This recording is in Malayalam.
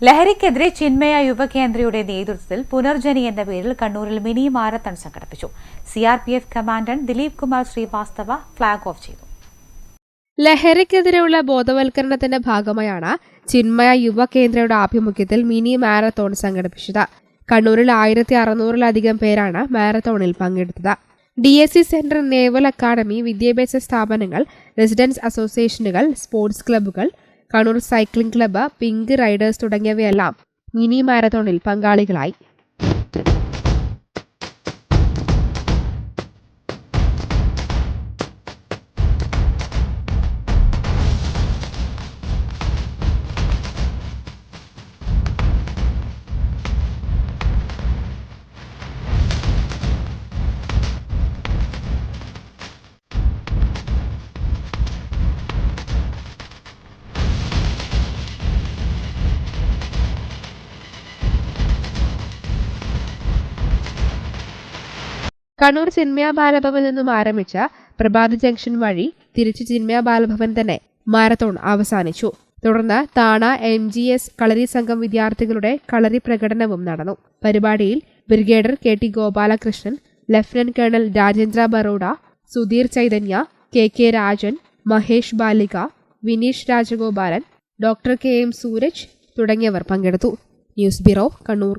ലഹരിക്കെതിരെ ചിന്മയ യുവകേന്ദ്രയുടെ നേതൃത്വത്തിൽ പുനർജനി എന്ന പേരിൽ കണ്ണൂരിൽ മിനി മാരത്തൺ സംഘടിപ്പിച്ചു. CRPF commandant Dileep Kumar Srivastava flag off ചെയ്തു. ലഹരിക്കെതിരെയുള്ള ബോധവൽക്കരണത്തിന്റെ ഭാഗമായാണ് ചിന്മയ യുവകേന്ദ്രയുടെ ആഭിമുഖ്യത്തിൽ മിനി മാരത്തോൺ സംഘടിപ്പിച്ചത്. കണ്ണൂരിൽ 1600-ലധികം പേരാണ് മാരത്തോണിൽ പങ്കെടുത്തത്. DSC സെന്റർ, നേവൽ അക്കാദമി, വിദ്യാഭ്യാസ സ്ഥാപനങ്ങൾ, റെസിഡൻസ് അസോസിയേഷനുകൾ, സ്പോർട്സ് ക്ലബ്ബുകൾ, Kannur cycling club, pink Riders തുടങ്ങിയവയെല്ലാം മിനി മാരത്തോണിൽ പങ്കാളികളായി. കണ്ണൂർ ചിന്മയ ബാലഭവനിൽ നിന്നും ആരംഭിച്ച പ്രഭാത ജംഗ്ഷൻ വഴി തിരിച്ച് ചിന്മയ ബാലഭവൻ തന്നെ മാരത്തോൺ അവസാനിച്ചു. തുടർന്ന് താണ MGS കളരി സംഘം വിദ്യാർത്ഥികളുടെ കളരി പ്രകടനവും നടന്നു. പരിപാടിയിൽ brigadier KT Gopalakrishnan, lieutenant colonel Rajendra Baroda, Sudheer Chaitanya, KK Rajan, Mahesh Balika, Vineesh Rajagopalan, doctor KM Sooraj തുടങ്ങിയവർ പങ്കെടുത്തു. News bureau, Kannur.